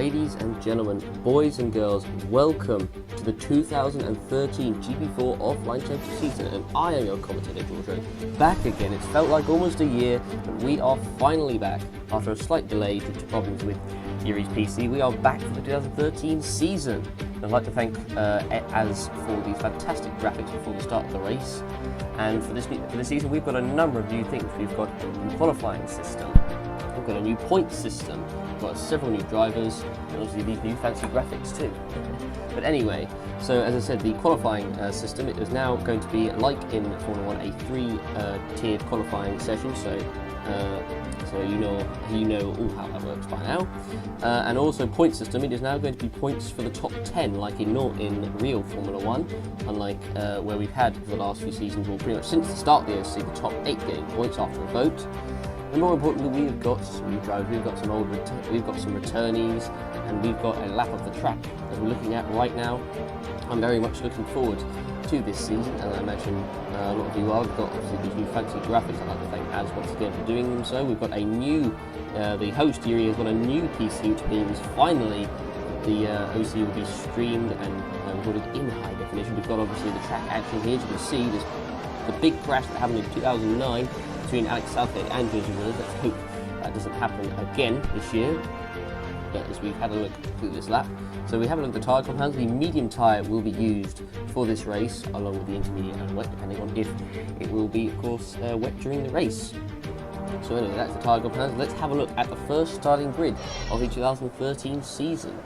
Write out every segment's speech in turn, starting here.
Ladies and gentlemen, boys and girls, welcome to the 2013 GP4 Offline Championship season, and I am your commentator, George. Back again. It's felt like almost a year, but we are finally back after a slight delay due to problems with Yuri's PC. We are back for the 2013 season. I'd like to thank Az for the fantastic graphics before the start of the race. And for this season, we've got a number of new things. We've got a new qualifying system. We've got a new point system. We've got several new drivers, and obviously these new fancy graphics too. But anyway, so as I said, the qualifying system, it is now going to be like in Formula 1, a three-tiered qualifying session. So you know all how that works by now. And also point system, it is now going to be points for the top 10, like in real Formula 1, unlike where we've had for the last few seasons, or pretty much since the start of the OC, the top 8 getting points after a vote. And more importantly, we've got some new drivers, we've got some returnees, and we've got a lap of the track as we're looking at right now. I'm very much looking forward to this season, and I imagine a lot of you are. We've got obviously these new fancy graphics. I'd like to thank Az once again for doing them so. We've got a new, the host Yuri has got a new PC, which means finally the OC will be streamed and recorded in high definition. We've got obviously the track action here. As you can see, there's the big crash that happened in 2009 between Alex Southgate and Joseph Williams. Let's hope that doesn't happen again this year. But as we've had a look through this lap, so we have a look at the tyre compounds. The medium tyre will be used for this race, along with the intermediate and wet, depending on if it will be, of course, wet during the race. So anyway, that's the tyre compounds. Let's have a look at the first starting grid of the 2013 season.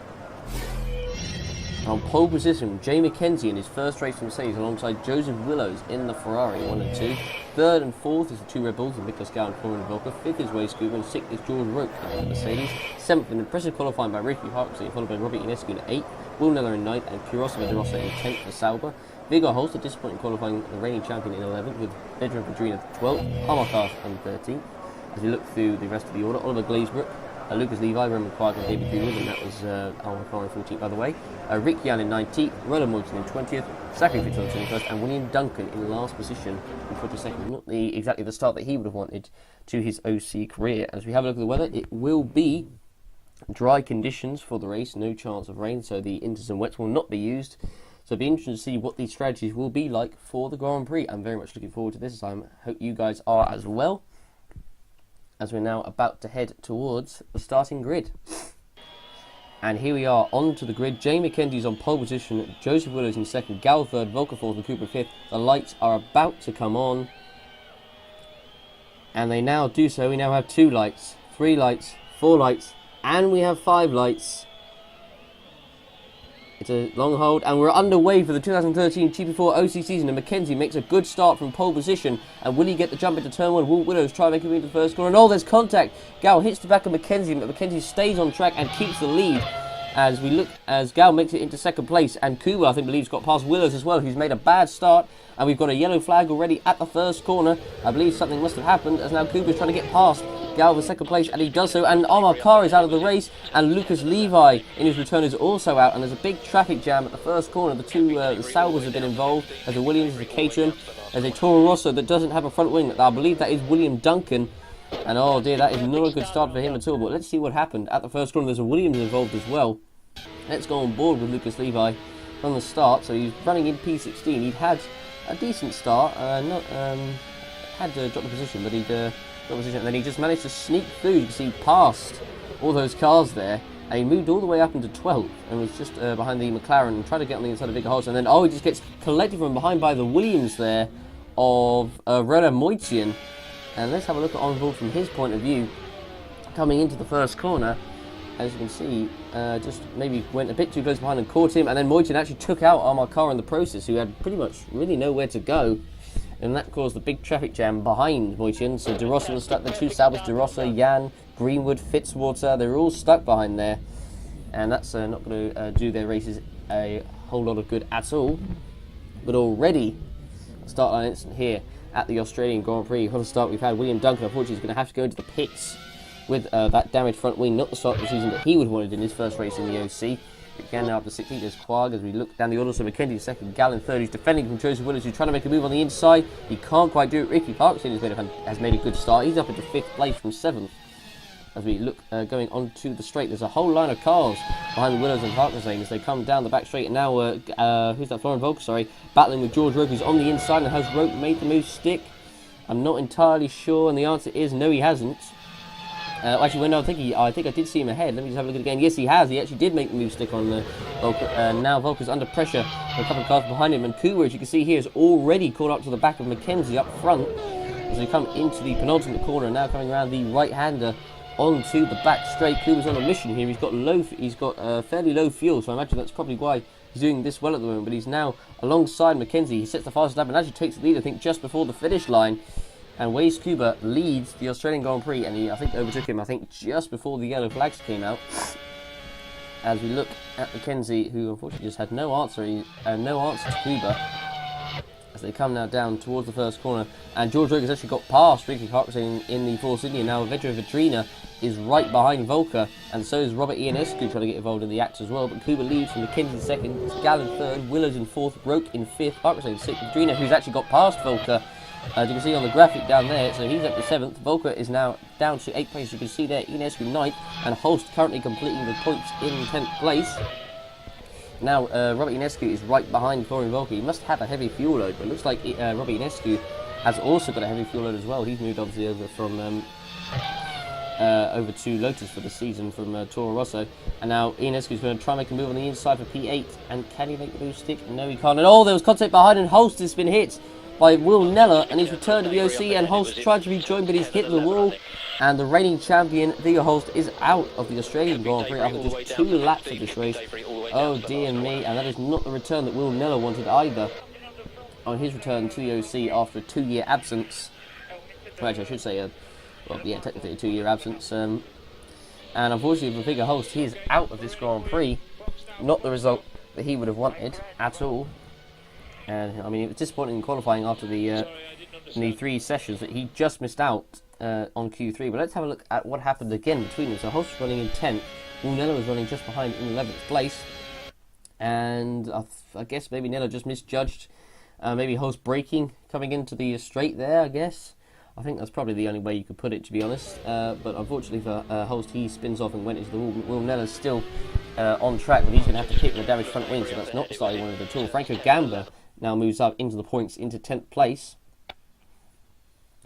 On pole position, Jay McKenzie in his first race for Mercedes alongside Joseph Willows in the Ferrari 1 and 2. Third and fourth is the two Red Bulls, Nicholas Gow and Florian Volker. Fifth is Wade Scuba, and sixth is George Roque in Mercedes. Seventh, an impressive qualifying by Ricky Harksley, followed by Robert Inescu in 8th, Will Neller in 9th, and Kurosa Vedrosa in 10th for Sauber. Viggo Holst, a disappointing qualifying, the reigning champion in 11th, with Vedran Pedrina 12th, Hamarkar in 13th. As we look through the rest of the order, Oliver Glazebrook, Lucas Levi, Roman Clark and David Greenwood, and that was Hamarkar in 14th by the way. Rick Yan in 19th, Roland Moulton in 20th, Zachary Fitzgerald in 21st, and William Duncan in last position in 42nd. Not exactly the start that he would have wanted to his OC career. As we have a look at the weather, it will be dry conditions for the race, no chance of rain, so the inters and wets will not be used. So it'll be interesting to see what these strategies will be like for the Grand Prix. I'm very much looking forward to this. I hope you guys are as well, as we're now about to head towards the starting grid. And here we are, onto the grid. Jay McKenzie's on pole position, Joseph Willows in second, Gal third, Volker fourth, and Cooper fifth. The lights are about to come on, and they now do so. We now have 2 lights, 3 lights, 4 lights, and we have 5 lights. It's a long hold, and we're underway for the 2013 GP4 OC season, and McKenzie makes a good start from pole position. And will he get the jump into turn 1? Will Willows try to make it into the first corner? And oh, there's contact! Gal hits the back of McKenzie, but McKenzie stays on track and keeps the lead. As we look, as Gal makes it into second place, and Kuba, I think, believes, got past Willows as well, who's made a bad start. And we've got a yellow flag already at the first corner. I believe something must have happened, as now Kuba's trying to get past Gal for second place, and he does so. And Hamarkar is out of the race, and Lucas Levi in his return is also out. And there's a big traffic jam at the first corner. The two the Saubers have been involved, as a Williams, as a Caterham, as a Toro Rosso that doesn't have a front wing. I believe that is William Duncan. And oh dear, that is not a good start for him at all. But let's see what happened at the first corner. There's a Williams involved as well. Let's go on board with Lucas Levi from the start. So he's running in P16. He'd had a decent start, had to drop the position, but he'd dropped the position, and then he just managed to sneak through. You can see past all those cars there, and he moved all the way up into 12th and was just behind the McLaren and tried to get on the inside of Viggo Holst, and then he just gets collected from behind by the Williams there of Roland Moitian. And let's have a look at on-board from his point of view, coming into the first corner. As you can see, just maybe went a bit too close behind and caught him, and then Moitian actually took out Hamarkar in the process, who had pretty much really nowhere to go, and that caused the big traffic jam behind Moitian. So De Rossa was stuck, the two Saubers, De Rossa, Jan, Greenwood, Fitzwater, they're all stuck behind there, and that's not going to do their races a whole lot of good at all. But already, start line incident here at the Australian Grand Prix. What a start we've had. William Duncan, unfortunately, is going to have to go into the pits with that damaged front wing, not the start of the season that he would have wanted in his first race in the OC. Again, now up to 16th, there's Quag as we look down the order. So McKenzie second, Gal in third, who's defending from Joseph Willows, who's trying to make a move on the inside. He can't quite do it. Ricky Parkson has made a good start. He's up into 5th place from 7th. as we look going onto the straight. There's a whole line of cars behind the Willows and Harkness as they come down the back straight. And now, who's that? Florian Volker, sorry, battling with George Roke, who's on the inside. And has Roke made the move stick? I'm not entirely sure, and the answer is no, he hasn't. Actually, when I think I did see him ahead. Let me just have a look at it again. Yes, he has. He actually did make the move stick on Volker. Now Volker's under pressure. A couple of cars behind him, and Kuba, as you can see here, is already caught up to the back of Mackenzie up front as they come into the penultimate corner. And now coming around the right-hander onto the back straight. Kuba's on a mission here. He's got fairly low fuel, so I imagine that's probably why he's doing this well at the moment. But he's now alongside Mackenzie. He sets the fastest lap and actually takes the lead, I think, just before the finish line. And Waze Kuba leads the Australian Grand Prix, and he, I think, overtook him, just before the yellow flags came out. As we look at Mackenzie, who unfortunately just had no answer to Kuba, as they come now down towards the first corner. And George Roke has actually got past Ricky Harkness in the Force India. Now Vedra Vedrina is right behind Volker, and so is Robert Ionescu trying to get involved in the act as well. But Kuba leads from Mackenzie second, Gal in third, Willows in fourth, Roke in fifth, Harkness in sixth, Vedrina, who's actually got past Volker, as you can see on the graphic down there, so he's up to 7th. Volker is now down to 8th place. You can see there, Ionescu 9th, and Holst currently completing the points in 10th place. Now, Robert Ionescu is right behind Florian Volker. He must have a heavy fuel load, but it looks like Robert Ionescu has also got a heavy fuel load as well. He's moved obviously over from over to Lotus for the season from Toro Rosso. And now Ionescu is going to try and make a move on the inside for P8. And can he make the move stick? No, he can't. And oh, there was contact behind, and Holst has been hit by Will Neller, and he's returned to the OC, and Holst tried to rejoin, but he's hit the wall, and the reigning champion, Theo Holst, is out of the Australian Grand Prix after just 2 laps of this race. Oh dear me, and that is not the return that Will Neller wanted either on his return to the OC after a 2-year absence. Well, actually, I should say, well, yeah, technically a 2-year absence. And unfortunately for Theo Holst, he is out of this Grand Prix. Not the result that he would have wanted at all. And I mean, it was disappointing in qualifying after the 3 sessions that he just missed out on Q3. But let's have a look at what happened again between them. So Holst was running in 10th, Will Neller was running just behind in 11th place. And I guess maybe Neller just misjudged maybe Holst braking coming into the straight there, I guess. I think that's probably the only way you could put it, to be honest. But unfortunately for Holst, he spins off and went into the wall. Will Neller's still on track, but he's going to have to kick the damaged front wing, so that's not the start he wanted at all. Franco Gamba now moves up into the points into 10th place.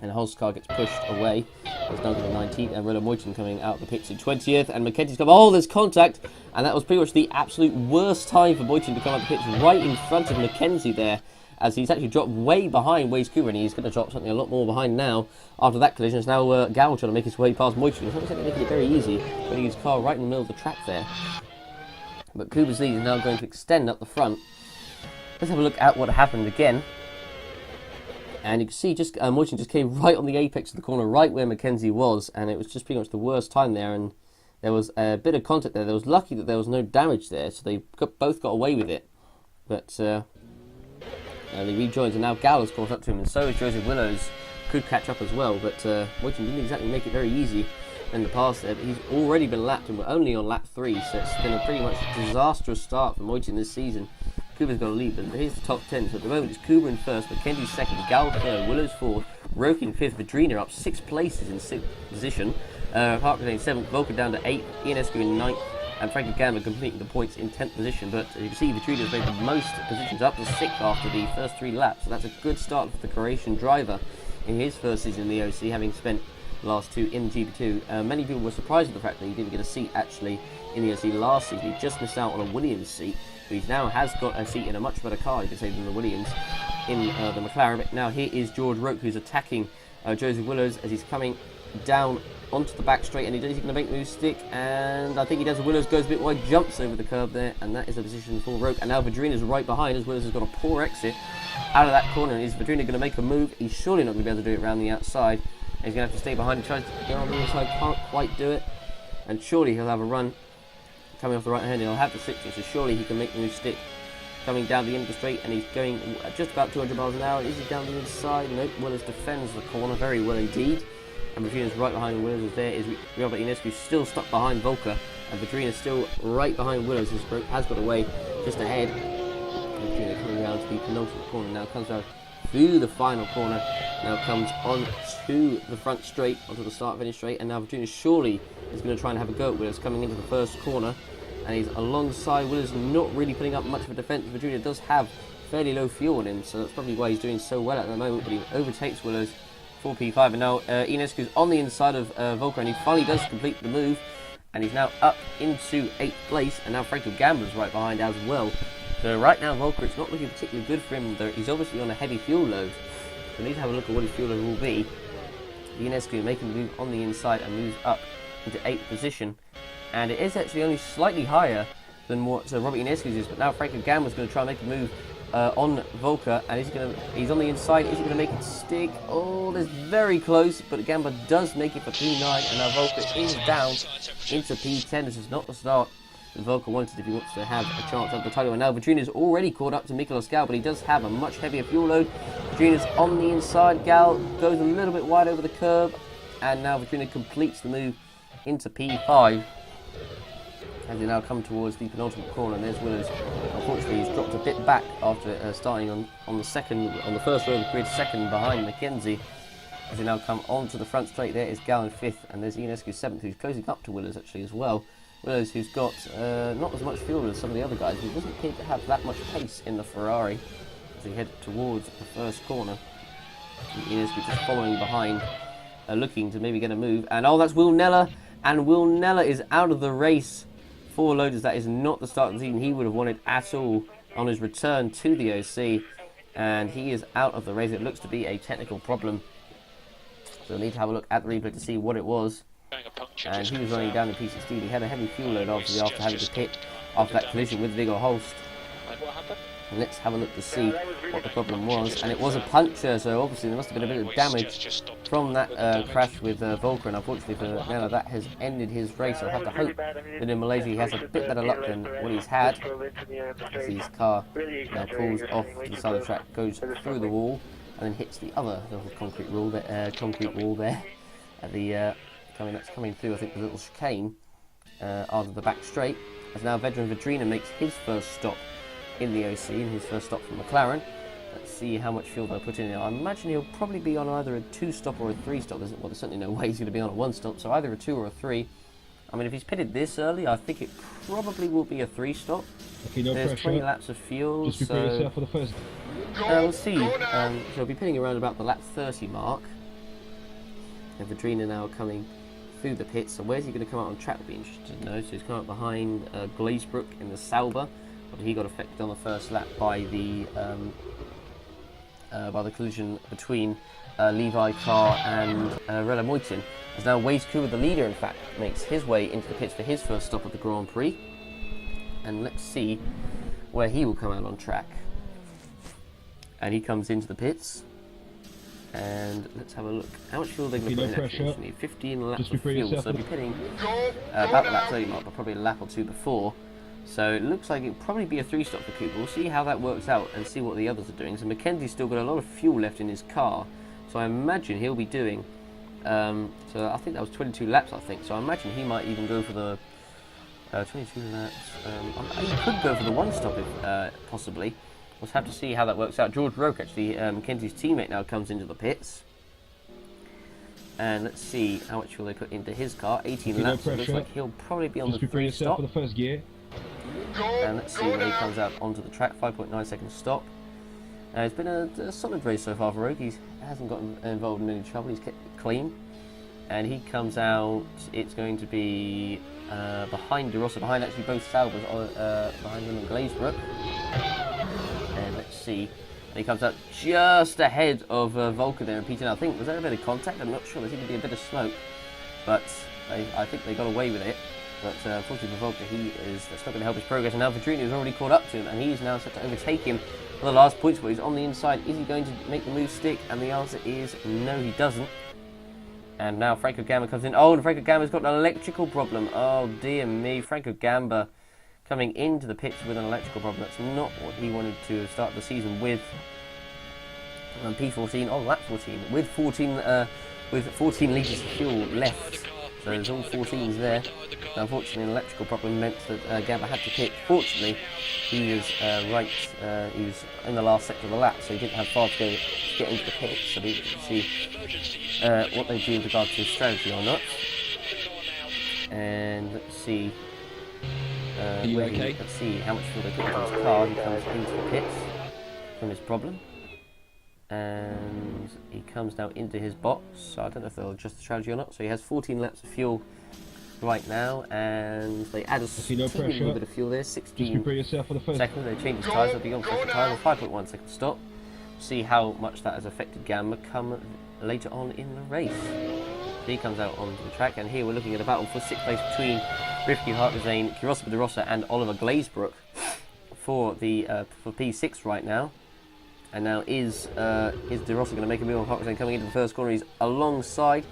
And Holst's car gets pushed away. There's Duncan in 19th, and Rilla Moyton coming out of the pits in 20th. And Mackenzie's come. Oh, there's contact! And that was pretty much the absolute worst time for Moyton to come out of the pits, right in front of Mackenzie there, as he's actually dropped way behind Waze Kuba, and he's going to drop something a lot more behind now after that collision. It's now Gow trying to make his way past Moyton. He's not exactly making it very easy, putting his car right in the middle of the track there. But Kuba's lead is now going to extend up the front. Let's have a look at what happened again. And you can see just Moyton just came right on the apex of the corner, right where Mackenzie was, and it was just pretty much the worst time there. And there was a bit of contact there. There was lucky that there was no damage there, so they both got away with it. But they rejoined, and now Gallow's caught up to him, and so is Joseph Willows. Could catch up as well, but Moyton didn't exactly make it very easy in the pass there. But he's already been lapped, and we're only on lap 3, so it's been a pretty much disastrous start for Moyton this season. Kuba's got to lead, but here's the top 10. So at the moment it's Kuba in first, Mackenzie second, Gal third, Willows fourth, Roke in fifth, Vedrina up 6 places in 6th position, Harkness in 7th, Volker down to 8th, Ionescu in 9th, and Frankie Gamba completing the points in 10th position. But as you can see, Vedrina's made the most positions up to 6th after the first 3 laps, so that's a good start for the Croatian driver in his first season in the OC, having spent the last 2 in GP2. Many people were surprised at the fact that he didn't get a seat actually in the OC last season. He just missed out on a Williams seat. But he now has got a seat in a much better car, you could say, than the Williams in the McLaren. But now here is George Roke, who's attacking Joseph Willows as he's coming down onto the back straight, and he's going to make the move stick, and I think he does. Willows goes a bit wide, jumps over the curb there, and that is a position for Roke. And now Vedrina's right behind as Willows has got a poor exit out of that corner. And is Vedrina going to make a move? He's surely not going to be able to do it around the outside. And he's going to have to stay behind and try to get on the inside, can't quite do it, and surely he'll have a run coming off the right hand. He'll have the 60, so surely he can make the move stick. Coming down the end of the straight, and he's going at just about 200 miles an hour. Is he down the inside? Nope. Willows defends the corner very well indeed. And Vedrina's right behind Willows. As there is Robert Ionescu still stuck behind Volker, and Vedrina's still right behind Willows. His Roke has got away just ahead. Vedrina coming around to the penultimate corner now, comes out through the final corner. now comes on to the front straight, onto the start-finish straight, and now Vedrina surely is going to try and have a go at Willers coming into the first corner, and he's alongside Willers, not really putting up much of a defence. Vedrina does have fairly low fuel on him, so that's probably why he's doing so well at the moment, but he overtakes Willers for P5, and now Ionescu's on the inside of Volker, and he finally does complete the move, and he's now up into 8th place, and now Franco Gamba's right behind as well. So right now Volker, it's not looking particularly good for him, though he's obviously on a heavy fuel load. So we need to have a look at what his fuel load will be. Ionescu making the move on the inside and moves up into 8th position, and it is actually only slightly higher than what Robert Ionescu's is, but now Franco Gamba's going to try and make a move on Volker, and he's on the inside. Is he going to make it stick? Oh, that's very close, but Gamba does make it for P9, and now Volker is down into P10. This is not the start that Volker wanted if he wants to have a chance at the title. And now Vedrina's already caught up to Miklos Gal, but he does have a much heavier fuel load. Vedrina's on the inside. Gal goes a little bit wide over the curb, and now Vedrina completes the move into P5. As they now come towards the penultimate corner, and there's Willers. Unfortunately, he's dropped a bit back after starting on the first row of the grid, second behind Mackenzie. As they now come onto the front straight, there is Gal in 5th, and there's Ionescu 7th, who's closing up to Willers actually as well. Willers, who's got not as much fuel as some of the other guys, he doesn't appear to have that much pace in the Ferrari as he heads towards the first corner. And Ionescu just following behind, looking to maybe get a move. And oh, that's Will Neller, and Will Neller is out of the race. For Loaders, that is not the start of the season he would have wanted at all on his return to the OC, and he is out of the race. It looks to be a technical problem, so we'll need to have a look at the replay to see what it was. And he was running down in P16. He had a heavy fuel load after having to pit after that collision with Viggo Holst. And let's have a look to see what the problem was, and it was a puncture, so obviously there must have been a bit of damage from that crash with Volker, and unfortunately for Nella that has ended his race. I'll have to hope that in Malaysia he has a bit better luck than what he's had, as his car now pulls off to the side of the track, goes through the wall, and then hits the other little concrete wall there at the that's coming through, I think, the little chicane after the back straight, as now veteran Vedrina makes his first stop in the OC, in his first stop from McLaren. Let's see how much fuel they'll put in. I imagine he'll probably be on either a 2-stop or a 3-stop. There's certainly no way he's going to be on a 1-stop, so either a 2 or a 3. I mean, if he's pitted this early, I think it probably will be a 3-stop. Okay, no There's pressure. 20 laps of fuel, Just prepare yourself for the first. we'll see. So he'll be pitting around about the lap 30 mark. And Vedrina now coming through the pits. So where's he going to come out on track? Would be interested to know. So he's come out behind Glazebrook in the Sauber. But he got affected on the first lap by the collision between Levi Carr and Rella Moitin. As now Waze Cooper, the leader, in fact, makes his way into the pits for his first stop at the Grand Prix. And let's see where he will come out on track. And he comes into the pits. And let's have a look. How much fuel are they going to put in actually? 15 laps of fuel. So they'll be pitting about the lap 30 mark, but probably a lap or two before. So it looks like it'll probably be a 3-stop for Cooper. We'll see how that works out and see what the others are doing. So Mackenzie's still got a lot of fuel left in his car. So I imagine he'll be doing, so I think that was 22 laps, I think. So I imagine he might even go for the 22 laps. He could go for the 1-stop if possibly. We'll have to see how that works out. George Roke, actually, Mackenzie's teammate, now comes into the pits. And let's see how much fuel they put into his car. 18 laps. So it looks like he'll probably be on the 3-stop. For the first gear. And let's see when he comes out onto the track. 5.9 second stop. It's been a solid race so far for Roke. He hasn't gotten involved in any trouble. He's kept it clean. And he comes out, it's going to be behind De Rossa, behind actually both Saubers, behind him and Glazebrook. And let's see. And he comes out just ahead of Volker there in P10. I think, was there a bit of contact? I'm not sure. There seemed to be a bit of smoke. But I think they got away with it. But unfortunately for Volker, that's not going to help his progress. And now Vedrina has already caught up to him, and he is now set to overtake him for the last points, but he's on the inside. Is he going to make the move stick? And the answer is no, he doesn't. And now Franco Gamba comes in. Oh, and Franco Gamba's got an electrical problem. Oh, dear me. Franco Gamba coming into the pits with an electrical problem. That's not what he wanted to start the season with. P14 on lap 14 with 14 litres of fuel left. So So there's all 14s there. Now, unfortunately, an electrical problem meant that Gabba had to pit. Fortunately, he was he was in the last sector of the lap, so he didn't have far to go to get into the pit. So we can see what they do with regard to strategy or not. And let's see. Are you okay? Let's see how much fuel they put into his car. He comes into the pits from his problem. And he comes now into his box, so I don't know if they'll adjust the strategy or not. So he has 14 laps of fuel right now, and they add a little bit of fuel there, 16 seconds. They change his tyres, they'll be on pressure tyre, 5.1 second stop. See how much that has affected Gamma come later on in the race. So he comes out onto the track, and here we're looking at a battle for 6th place between Rivki Hartazane, Kirosa Baderosa, and Oliver Glazebrook for P6 right now. And now is De Rossi going to make a move on Hartazane coming into the first corner? He's alongside.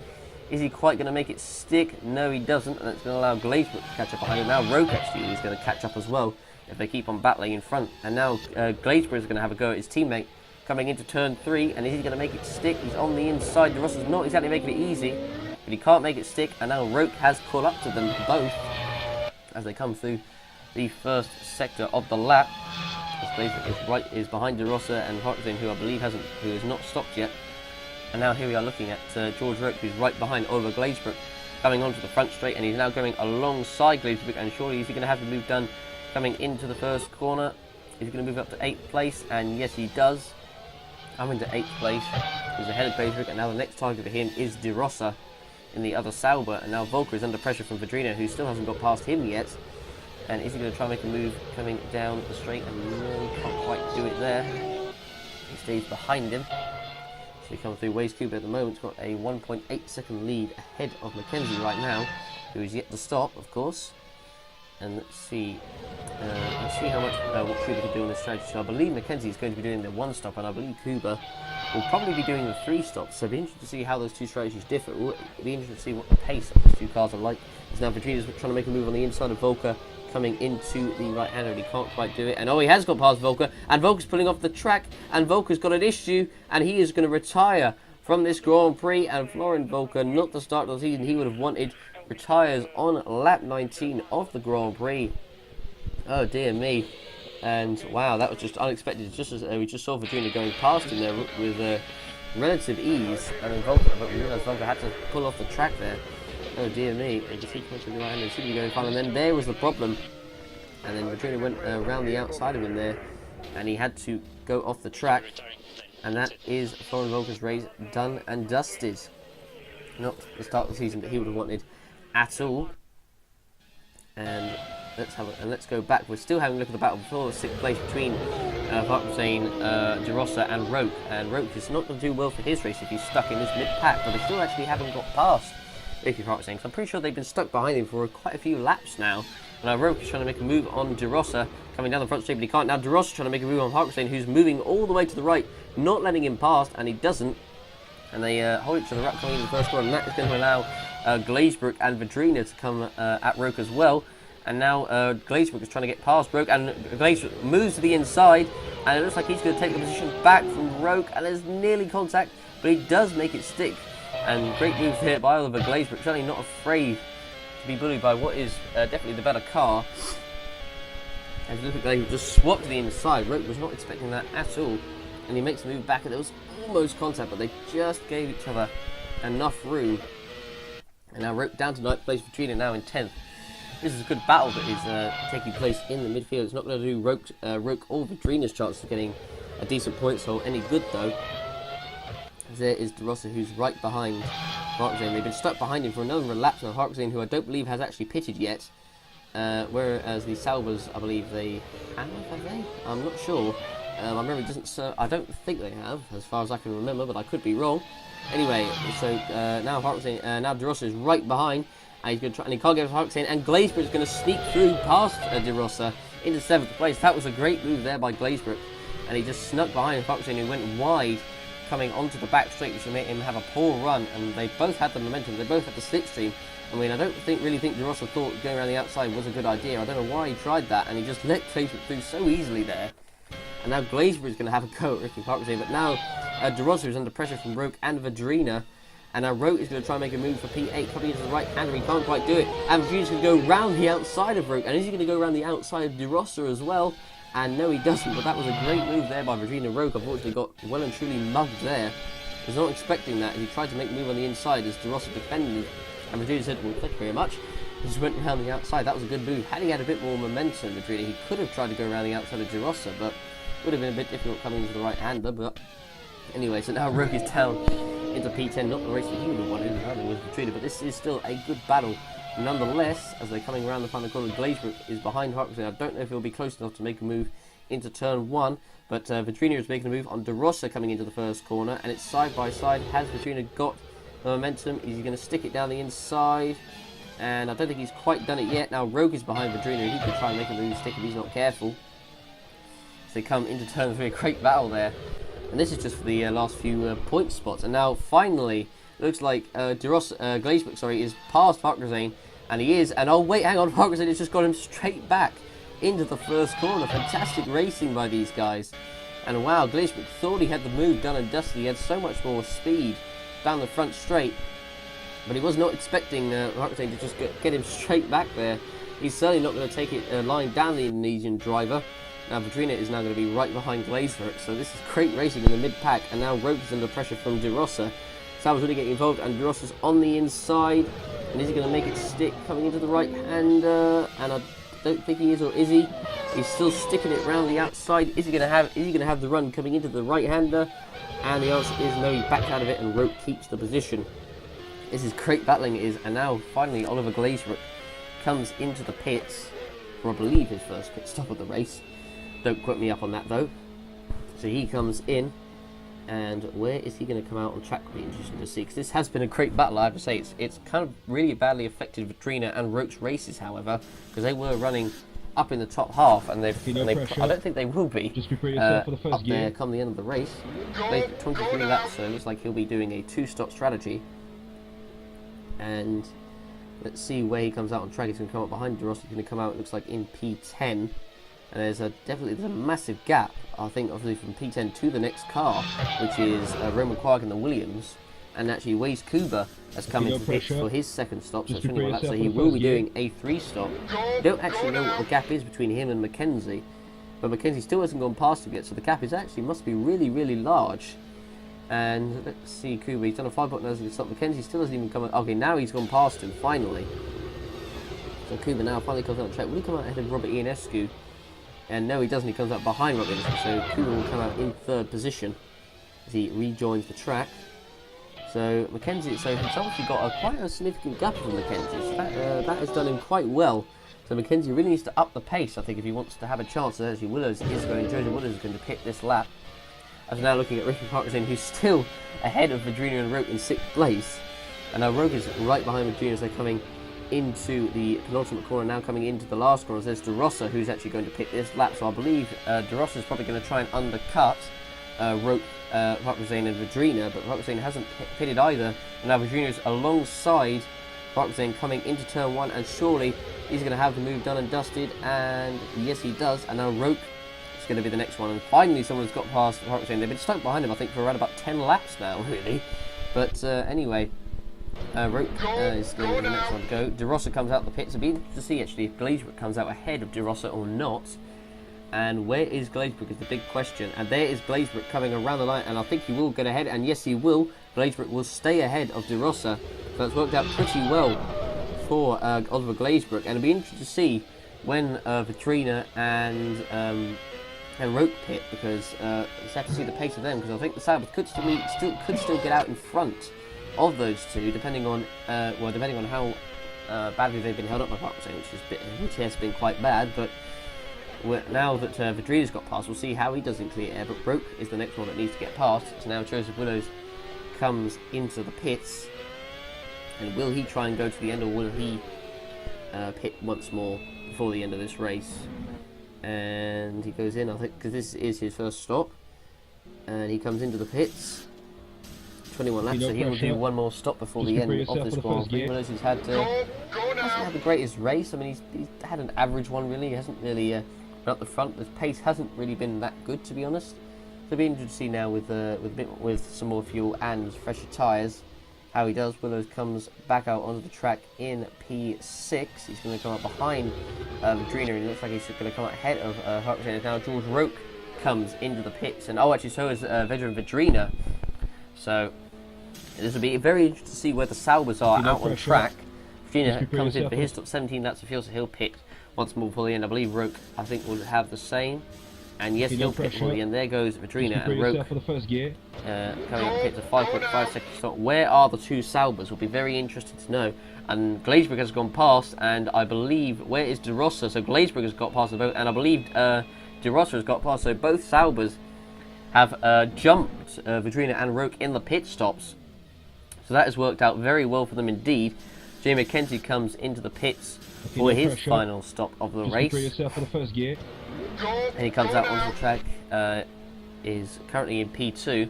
Is he quite going to make it stick? No, he doesn't, and it's going to allow Glazebrook to catch up behind him. Now Roke actually is going to catch up as well if they keep on battling in front. And now Glazebrook is going to have a go at his teammate coming into turn 3, and is he going to make it stick? He's on the inside. De Rossi's not exactly making it easy, but he can't make it stick, and now Roke has caught up to them both as they come through the first sector of the lap. Glazebrook is behind De Rosa and Hartazane, who I believe has not stopped yet. And now here we are looking at George Roke, who's right behind Oliver Glazebrook, coming onto the front straight, and he's now going alongside Glazebrook. And surely is he going to have the move done coming into the first corner? Is he going to move up to 8th place? And yes, he does. I'm into 8th place. He's ahead of Glazebrook, and now the next target for him is De Rosa in the other Sauber. And now Volker is under pressure from Vadrina, who still hasn't got past him yet. And is he going to try and make a move coming down the straight? And no, he can't quite do it there. He stays behind him. So he comes through. Waze Cooper at the moment got a 1.8 second lead ahead of Mackenzie right now, who is yet to stop, of course. And let's see how much what Cooper can do on this strategy. So I believe Mackenzie is going to be doing the 1 stop, and I believe Cooper will probably be doing the 3 stops. So it'll be interesting to see how those two strategies differ. It'll be interesting to see what the pace of these two cars are like. As now Vadrina's trying to make a move on the inside of Volker, coming into the right-hander, and he can't quite do it. And oh, he has got past Volker, and Volker's pulling off the track, and Volker's got an issue, and he is going to retire from this Grand Prix. And Florian Volker, not the start of the season he would have wanted, retires on lap 19 of the Grand Prix. Oh dear me. And wow, that was just unexpected. Just as we just saw Vadrina going past him there with relative ease, and then Volker, but we realised Volker had to pull off the track there. Oh dear me, and you see the right hand, should be going fine, and then there was the problem. And then Vadrina went around the outside of him there, and he had to go off the track. And that is Florian Volker's race done and dusted. Not the start of the season that he would have wanted at all. And let's go back. We're still having a look at the battle for 6th place between Hartazane, De Rosa and Roke. And Roke is not going to do well for his race if he's stuck in this mid-pack, but they still actually haven't got past Ricky Hartazane, because I'm pretty sure they've been stuck behind him for quite a few laps now. And Roke is trying to make a move on De Rosa, coming down the front straight, but he can't. Now De Rosa trying to make a move on Hartazane, who's moving all the way to the right, not letting him past, and he doesn't. And they hold each other up coming into the first corner, and that is going to allow Glazebrook and Vadrina to come at Roke as well. And now Glazebrook is trying to get past Roke, and Glazebrook moves to the inside, and it looks like he's going to take the position back from Roke, and there's nearly contact, but he does make it stick. And great move here by Oliver Glazebrook, certainly not afraid to be bullied by what is definitely the better car. As you look at Glazebrook, just swapped to the inside. Roke was not expecting that at all, and he makes a move back, and there was almost contact, but they just gave each other enough room. And now Roke down to 9th place, Vadrina now in 10th. This is a good battle that is taking place in the midfield. It's not going to do Roke or Vadrina's chances of getting a decent point haul any good though. There is De Rosa, who's right behind Hartazane. They've been stuck behind him for another lap now. Hartazane, who I don't believe has actually pitted yet. Whereas the Saubers, I believe they have they? I'm not sure. My memory doesn't. I don't think they have, as far as I can remember, but I could be wrong. Anyway, so now Hartazane, now De Rosa is right behind, and he's going to try, and he can't get Hartazane, and Glazebrook is going to sneak through past De Rosa into 7th place. That was a great move there by Glazebrook, and he just snuck behind Hartazane, who went wide, coming onto the back straight, which made him have a poor run. And they both had the momentum, they both had the slipstream. I mean, I don't really think De Rosa thought going around the outside was a good idea. I don't know why he tried that, and he just let Glazebrook through so easily there. And now Glazebrook is going to have a go at Ricky Hartazane, but now De Rosa is under pressure from Roke and Vadrina, And now Roke is going to try and make a move for P8, coming into the right hand, and he can't quite do it. And Virginia's going to go round the outside of Roke, and is he going to go around the outside of De Rossa as well? And no, he doesn't, but that was a great move there by Virginia. Roke unfortunately got well and truly mugged there. I was not expecting that. He tried to make a move on the inside as De Rossa defended, and Virginia said, well, thank you very much. He just went around the outside. That was a good move. Had he had a bit more momentum, Virginia, he could have tried to go around the outside of De Rossa, but would have been a bit difficult coming into the right-hander. But anyway, so now Roke is down into P10, not the race that he would have won in rounding with Virginia, but this is still a good battle nonetheless, as they're coming around the final corner. Glazebrook is behind Harkness. I don't know if he'll be close enough to make a move into turn 1, but Vitrina is making a move on De Rossa coming into the first corner, and it's side by side. Has Vitrina got the momentum? Is he going to stick it down the inside? And I don't think he's quite done it yet. Now Roke is behind Vitrina. He could try and make a move stick if he's not careful. So they come into turn 3, a great battle there. And this is just for the last few point spots. And now finally, looks like Glazebrook, is past Farkazane, and he is. And oh wait, hang on, Farkazane has just got him straight back into the first corner. Fantastic racing by these guys. And wow, Glazebrook thought he had the move done and dusted. He had so much more speed down the front straight, but he was not expecting Farkazane to just get him straight back there. He's certainly not going to take it lying down the Indonesian driver. Now Vitrina is now going to be right behind Glazebrook, so this is great racing in the mid-pack, and now Roke is under pressure from De Rossa. Sal's really getting involved, and De Rossa's on the inside, and is he going to make it stick coming into the right-hander? And I don't think he is, or is he? He's still sticking it round the outside. Is he going to have the run coming into the right-hander? And the answer is no, he backs out of it, and Roke keeps the position. This is great battling it is, and now finally Oliver Glazebrook comes into the pits for, I believe, his first pit stop of the race. Don't quote me up on that though. So he comes in, and where is he going to come out on track? Will be interesting to see, because this has been a great battle. I have to say, it's kind of really badly affected Vitrina and Roke's races, however, because they were running up in the top half, and I don't think they will be just prepare yourself for the first up there come the end of the race. They've 23 laps, so it looks like he'll be doing a 2-stop strategy. And let's see where he comes out on track. He's going to come up behind De Rossa. He's going to come out, it looks like, in P10. And there's a massive gap, I think, obviously from P10 to the next car, which is Roman Quark in the Williams. And actually, Waze Kuba has come into the pits for his second stop, so 21 laps, so he will be doing a 3-stop. I don't actually know what the gap is between him and Mackenzie, but Mackenzie still hasn't gone past him yet, so the gap is actually must be really, really large. And let's see, Kuba, he's done a 5.9 stop. Mackenzie still hasn't even come out. Okay, now he's gone past him, finally. So Kuba now finally comes out on track. Will he come out ahead of Robert Ionescu? And no, he doesn't. He comes out behind Robert Ionescu, so Kuba will come out in 3rd position as he rejoins the track. So Mackenzie, so he's obviously got quite a significant gap from Mackenzie, so that has done him quite well. So Mackenzie really needs to up the pace, I think, if he wants to have a chance. So actually, Joseph Willows is going to pit this lap. As we're now looking at Ricky Parkinson, who's still ahead of Virginia and Roke in 6th place. And now Roke is right behind Virginia as they're coming into the penultimate corner, now coming into the last corner. There's De Rossa, who's actually going to pit this lap. So I believe De Rossa is probably going to try and undercut Roke, Parkinson and Virginia, but Parkinson hasn't pitted either. And now Virginia is alongside Parkinson coming into turn 1, and surely he's going to have the move done and dusted. And yes, he does. And now Roke is going to be the next one, and finally someone's got past Parkinson. They've been stuck behind him, I think, for around about 10 laps now, really. But anyway, Roke is going to be the next one to go. De Rossa comes out the pits. It'll be interesting to see actually if Glazebrook comes out ahead of De Rossa or not. And where is Glazebrook is the big question. And there is Glazebrook coming around the line, and I think he will get ahead, and yes, he will. Glazebrook will stay ahead of De Rossa. So that's worked out pretty well for Oliver Glazebrook, and it'll be interesting to see when Vitrina and Roke pit, because it's have to see the pace of them, because I think the Sabbath could still get out in front of those two, depending on how badly they've been held up by Parkinson, which has been quite bad. But now that Vidrina's got past, we'll see how he does in clear air. But Roke is the next one that needs to get past. So now Joseph Willows comes into the pits, and will he try and go to the end, or will he pit once more before the end of this race? And he goes in, I think, because this is his first stop, and he comes into the pits. 21 laps, so he will do one more stop before the end of this one. Willows has hasn't had the greatest race. I mean, he's had an average one, really. He hasn't really been up the front. The pace hasn't really been that good, to be honest. So it'll be interesting to see now with some more fuel and fresher tyres how he does. Willows comes back out onto the track in P6. He's going to come up behind Vedrina, and it looks like he's going to come out ahead of Harkson. Now George Roke comes into the pits, and actually so is veteran Vedrina. So this will be very interesting to see where the Saubers are out on track. Vedrina comes in for his top 17 laps of fuel, so he'll pit once more before the end. I believe Roke, I think, will have the same. And yes, he'll pit before the end. There goes Vedrina, and Roke for the first gear. coming up pit to 5.5 seconds stop. Where are the two Saubers? Will be very interesting to know. And Glazebrook has gone past, and I believe, where is De Rossa? So Glazebrook has got past the boat, and I believe De Rossa has got past. So both Saubers have jumped Vedrina and Roke in the pit stops. So that has worked out very well for them indeed. Jay McKenzie comes into the pits for his final stop of the race. Yourself for the first gear. And he comes out onto the track, is currently in P2.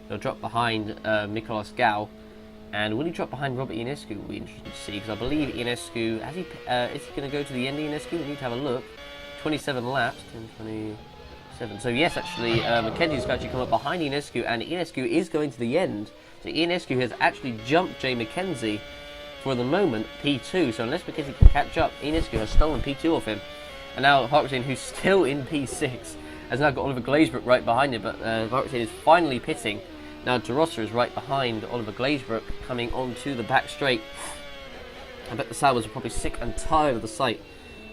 He'll drop behind Nicolas Gal. And will he drop behind Robert Ionescu? Will be interesting to see, because I believe Ionescu, is he going to go to the end of Ionescu? We need to have a look. 27 laps, 10, 27. So yes, actually, Mackenzie's actually come up behind Ionescu, and Ionescu is going to the end. So Ionescu has actually jumped Jay McKenzie for the moment, P2. So unless McKenzie can catch up, Ionescu has stolen P2 off him. And now Harkson, who's still in P6, has now got Oliver Glazebrook right behind him, but Harkson is finally pitting. Now De Rossa is right behind Oliver Glazebrook, coming onto the back straight. I bet the Saubers are probably sick and tired of the sight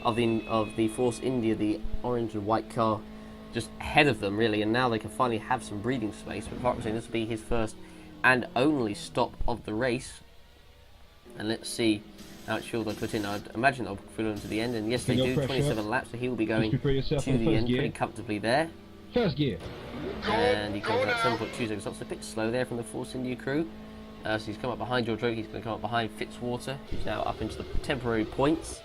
of the Force India, the orange and white car, just ahead of them really, and now they can finally have some breathing space. But Harkson, this will be his first and only stop of the race. And let's see how much fuel they put in. I'd imagine they'll put fuel into the end, and yes they do, 27 laps, so he will be going to the end pretty comfortably there. First gear. And he comes out 7.2 seconds, so it's a bit slow there from the Force India crew. So he's come up behind George Roke, he's going to come up behind Fitzwater, who's now up into the temporary points.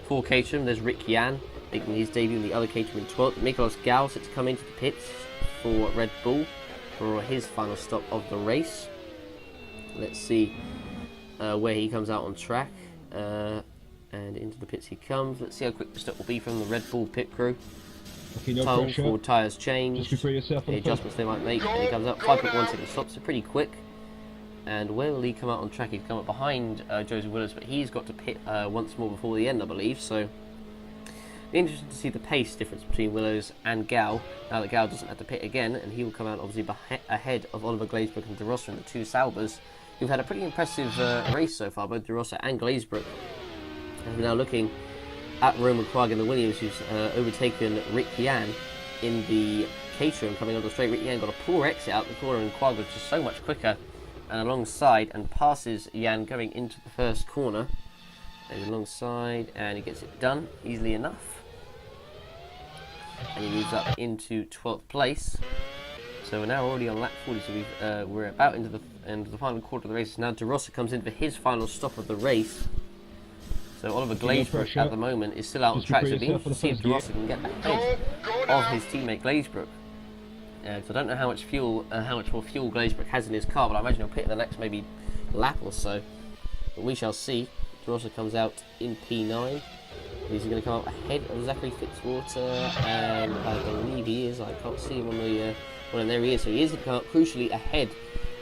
For Caterham, there's Rick Yan making his debut in the other Caterham in 12th. Nicolas Gal set to come into the pits for Red Bull for his final stop of the race. Let's see where he comes out on track. And into the pits he comes. Let's see how quick the stop will be from the Red Bull pit crew. Okay, no Tunnel pressure. for tyres changed, the adjustments they might make, and he comes up 5.1 second stops, so pretty quick. And where will he come out on track? He's come up behind Joseph Willis, but he's got to pit once more before the end, I believe. So be interesting to see the pace difference between Willows and Gal, now that Gal doesn't have to pit again, and he will come out obviously ahead of Oliver Glazebrook and De Rossa and the two Saubers, who've had a pretty impressive race so far, both De Rossa and Glazebrook. And we're now looking at Roman Quagg in the Williams, who's overtaken Rick Yan in the Caterham coming on the straight. Rick Yan got a poor exit out the corner, and Quagg was just so much quicker and alongside, and passes Yan going into the first corner. He's alongside, and he gets it done easily enough. And he moves up into 12th place. So we're now already on lap 40, so we're about into the final quarter of the race. Now De Rossa comes in for his final stop of the race. So Oliver Glazebrook at the moment is still out on track, so it'll be interesting to see if De Rossa can get ahead of his teammate Glazebrook. So I don't know how much more fuel Glazebrook has in his car, but I imagine he'll pit in the next maybe lap or so. But we shall see. De Rossa comes out in P9. He's going to come up ahead of Zachary Fitzwater, and I believe he is. I can't see him on the... well, and there he is. So he is crucially ahead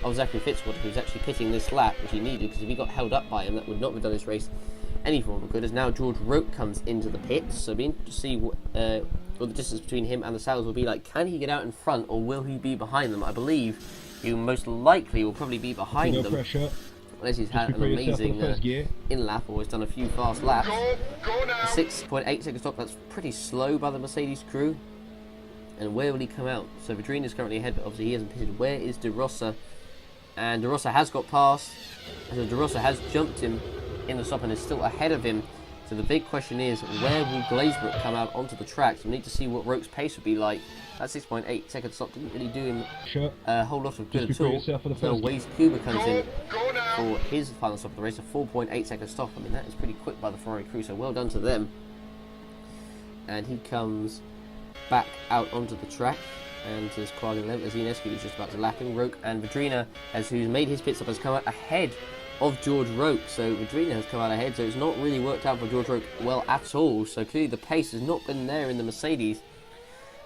of Zachary Fitzwater, who's actually pitting this lap, which he needed, because if he got held up by him, that would not have done this race any form of good. As now George Roke comes into the pits, so it'll be interesting to see what the distance between him and the Saubers will be like. Can he get out in front, or will he be behind them? I believe he most likely will probably be behind them. Pressure. Unless he's had an amazing in-lap, or has done a few fast laps. 6.8 second stop, that's pretty slow by the Mercedes crew. And where will he come out? So Vedrina is currently ahead, but obviously he hasn't pitted. Where is De Rossa? And De Rossa has got past. So De Rossa has jumped him in the stop and is still ahead of him. So the big question is, where will Glazebrook come out onto the track? So we need to see what Roke's pace would be like. That 6.8 second stop didn't really do him a whole lot of good at all. So Waze Kuba comes in for his final stop of the race, a 4.8 second stop. I mean, that is pretty quick by the Ferrari crew, so well done to them. And he comes back out onto the track, and there's Quagg and as Ionescu is just about to lap him. Roke and Vedrina, who's made his pit stop, has come out ahead of George Roke. So Vedrina has come out ahead, so it's not really worked out for George Roke well at all. So clearly the pace has not been there in the Mercedes.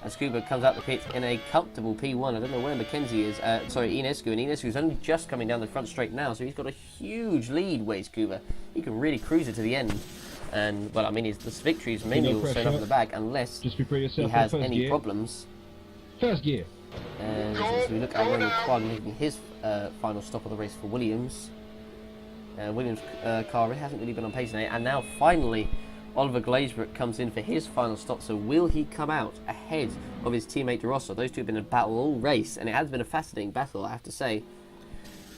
as Kuba comes out the pit in a comfortable P1. I don't know where Mackenzie is. Sorry, Ionescu. And Ionescu's only just coming down the front straight now, so he's got a huge lead, Waze Kuba. He can really cruise it to the end. And, well, I mean, this victory is mainly all straight up in the bag, unless he has any problems. First gear. And as we look at Roman Quagg making his final stop of the race for Williams. Williams' car hasn't really been on pace today. And now, finally, Oliver Glazebrook comes in for his final stop. So will he come out ahead of his teammate De Rossa? Those two have been in a battle all race, and it has been a fascinating battle, I have to say.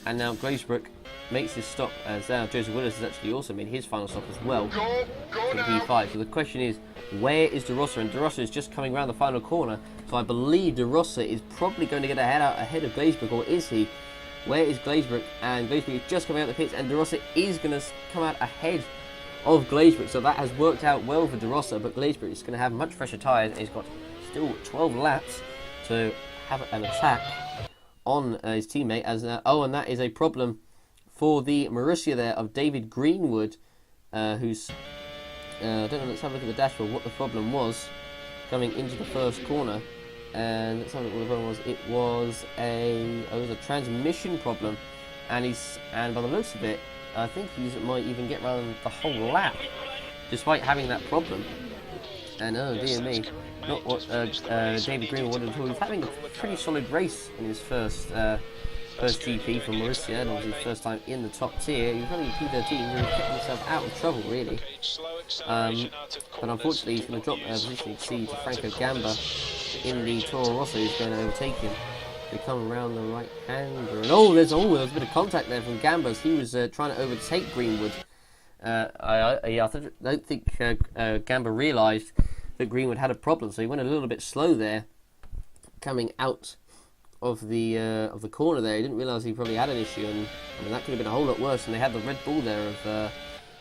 And now Glazebrook makes his stop, as Joseph Willis has actually also made his final stop as well for the P5. So the question is, where is De Rossa? And De Rossa is just coming around the final corner, so I believe De Rossa is probably going to get ahead of Glazebrook, or is he? Where is Glazebrook? And Glazebrook is just coming out the pits, and De Rossa is going to come out ahead of Glazebrook, so that has worked out well for De Rossa, but Glazebrook is going to have much fresher tyres, and he's got still 12 laps to have an attack on his teammate. And that is a problem for the Marussia there of David Greenwood, who's I don't know, let's have a look at the dashboard what the problem was coming into the first corner. And let's have a look what the problem was. It was a transmission problem, and by the looks of it, I think he might even get around the whole lap despite having that problem. And oh dear me, not what David Greenwood wanted at all. He's having a pretty solid race in his first GP for Marussia, and obviously his first time in the top tier. He was running P13, and he kept himself out of trouble really. But unfortunately he's going to drop position C to Franco Gamba in the Toro Rosso, who's going to overtake him. They come around the right hander, and there's a bit of contact there from Gamba as he was trying to overtake Greenwood. I don't think Gamba realised that Greenwood had a problem, so he went a little bit slow there, coming out of the corner there. He didn't realise he probably had an issue, and I mean that could have been a whole lot worse. And they had the Red Bull there of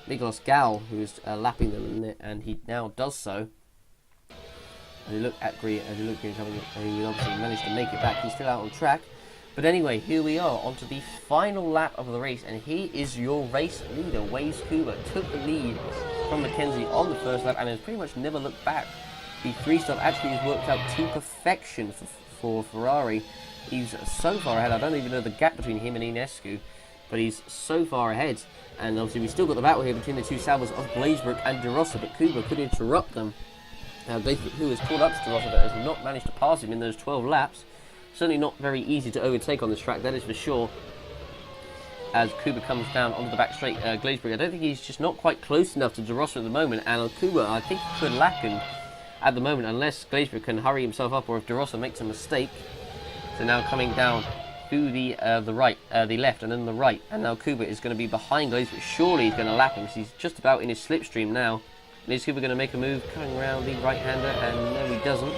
Nicolas Gal, who was lapping them, and he now does so. And you look at Green, he obviously managed to make it back. He's still out on track. But anyway, here we are onto the final lap of the race, and he is your race leader. Waze Kuba took the lead from Mackenzie on the first lap and has pretty much never looked back. The three-stop actually has worked out to perfection for Ferrari. He's so far ahead. I don't even know the gap between him and Ionescu, but he's so far ahead. And obviously we've still got the battle here between the two Salvos of Glazebrook and De Rossa, but Kuba could interrupt them. Glazebrook, who has caught up to De Rossa, but has not managed to pass him in those 12 laps. Certainly not very easy to overtake on this track, that is for sure. As Kuba comes down onto the back straight, Glazebrook, I don't think he's just not quite close enough to De Rossa at the moment, and Kuba, I think, could lap him at the moment, unless Glazebrook can hurry himself up, or if De Rossa makes a mistake. So now coming down to the left, and then the right, and now Kuba is going to be behind Glazebrook. Surely he's going to lap him, because he's just about in his slipstream now. And is Kuba going to make a move, coming around the right-hander, and no, he doesn't.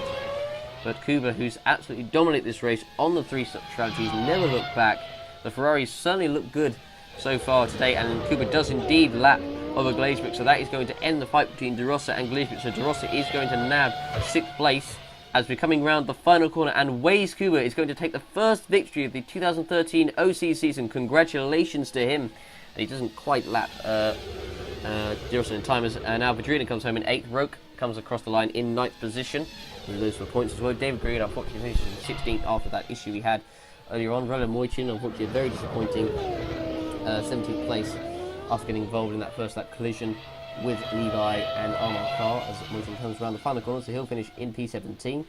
But Kuba, who's absolutely dominated this race on the three-stop strategies, never looked back. The Ferraris certainly look good so far today, and Kuba does indeed lap over Glazebrook, so that is going to end the fight between De Rossa and Glazebrook. So De Rossa is going to nab 6th place as we're coming round the final corner, and Waze Kuba is going to take the first victory of the 2013 OC season. Congratulations to him. And he doesn't quite lap De Rossa in time, as now Vadrina comes home in 8th. Roque comes across the line in 9th position. Those for points as well. David Green, unfortunately, finishes in 16th after that issue we had earlier on. Roland Moichin, unfortunately, a very disappointing 17th place after getting involved in that first lap collision with Levi and Armand Carr as Moichin comes around the final corner, so he'll finish in P17.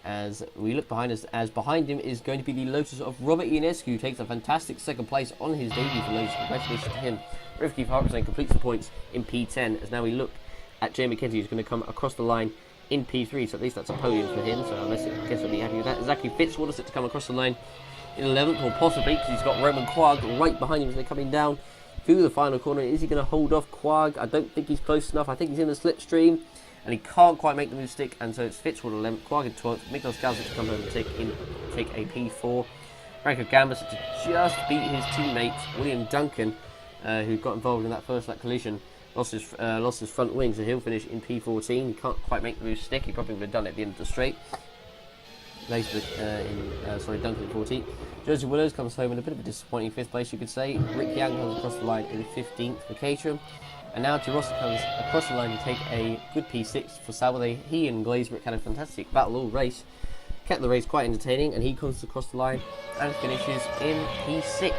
As we look behind us, as behind him is going to be the Lotus of Robert Ionescu, who takes a fantastic second place on his debut for Lotus. Congratulations to him. Rivki Farquharson completes the points in P10, as now we look at Jay Mackenzie, who's going to come across the line in P3, so at least that's a podium for him, so I guess I'll be happy with that. Zachary Fitzwater set to come across the line in 11th, or possibly, because he's got Roman Quagg right behind him as they're coming down through the final corner. Is he going to hold off Quagg? I don't think he's close enough. I think he's in the slipstream, and he can't quite make the move stick, and so it's Fitzwater 11th, Quagg in 12th, Miklos Galzic to come home and take a P4. Franco Gamba to just beat his teammate, William Duncan, who got involved in that first lap collision. Lost his front wing, so he'll finish in P14. He can't quite make the move stick. He probably would have done it at the end of the straight. Duncan in 14th. Joseph Willows comes home in a bit of a disappointing 5th place, you could say. Rick Young comes across the line in 15th for Caterham. And now De Rossi comes across the line to take a good P6 for Sauber. He and Glazebrook had a fantastic battle all race, kept the race quite entertaining, and he comes across the line and finishes in P6.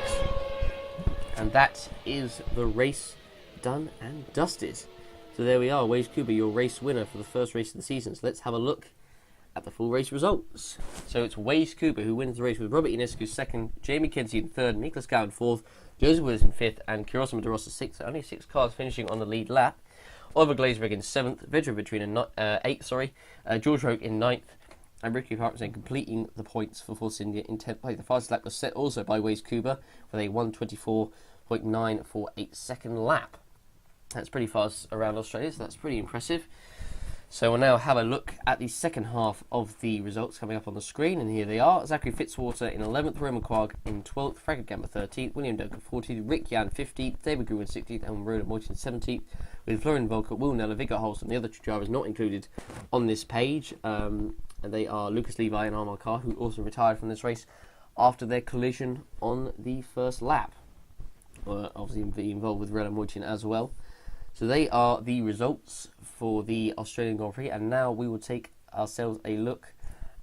And that is the race done and dusted. So there we are, Waze Cooper, your race winner for the first race of the season. So let's have a look at the full race results. So it's Waze Cooper who wins the race with Robert Ionescu second, Jamie Kinsey in third, Nicholas Gow in fourth, Joseph Willis in fifth, and Kirosima De Rossa sixth. Only 6 cars finishing on the lead lap. Oliver Glazebrook in seventh, Vedra Vitrina in eighth, George Roke in ninth, and Ricky Parkinson completing the points for Force India in 10th place. The fastest lap was set also by Waze Cooper with a 1:24.948 second lap. That's pretty fast around Australia, so that's pretty impressive. So we'll now have a look at the second half of the results coming up on the screen, and here they are. Zachary Fitzwater in 11th, Roman Quagg in 12th, Frank Gamba 13th, William Duncan 14th, Rick Yan 15th, David Gruen 16th, and Roland Moyton 17th, with Florian Volker, Will Neller, Viggo Holston, the other 2 drivers not included on this page, and they are Lucas Levi and Armand Carr, who also retired from this race after their collision on the first lap. Obviously involved with Roland Moyton as well. So they are the results for the Australian Grand Prix, and now we will take ourselves a look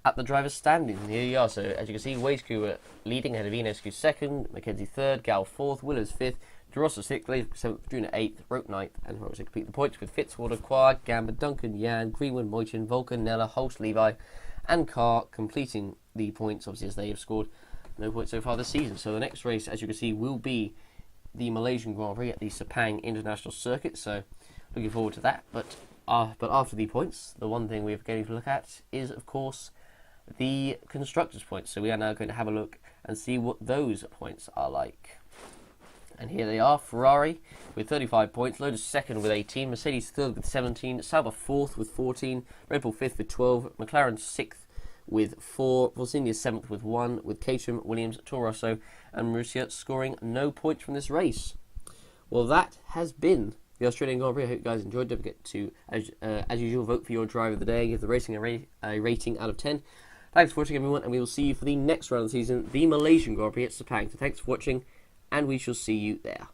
at the drivers' standings. And here you are. So as you can see, Waze Cooper leading ahead of Ionescu second, Mackenzie third, Gal fourth, Willers fifth, De Rossa sixth, Glazebrook seventh, Druna eighth, Roke ninth, and Roke to complete the points with Fitzwater, Quagg, Gamba, Duncan, Yan, Greenwood, Moyton, Volker, Neller, Holst, Levi, and Carr completing the points, obviously, as they have scored no points so far this season. So the next race, as you can see, will be the Malaysian Grand Prix at the Sepang International Circuit, so looking forward to that. But after the points, the one thing we're going to look at is, of course, the constructors' points. So we are now going to have a look and see what those points are like. And here they are: Ferrari with 35 points, Lotus second with 18, Mercedes third with 17, Sauber fourth with 14, Red Bull fifth with 12, McLaren sixth with 4, Force India 7th with 1, with Caterham, Williams, Toro Rosso and Marussia scoring no points from this race. Well, that has been the Australian Grand Prix. I hope you guys enjoyed. Don't forget to, as usual, vote for your driver of the day and give the racing a rating out of 10. Thanks for watching, everyone, and we will see you for the next round of the season, the Malaysian Grand Prix at Sepang. So thanks for watching, and we shall see you there.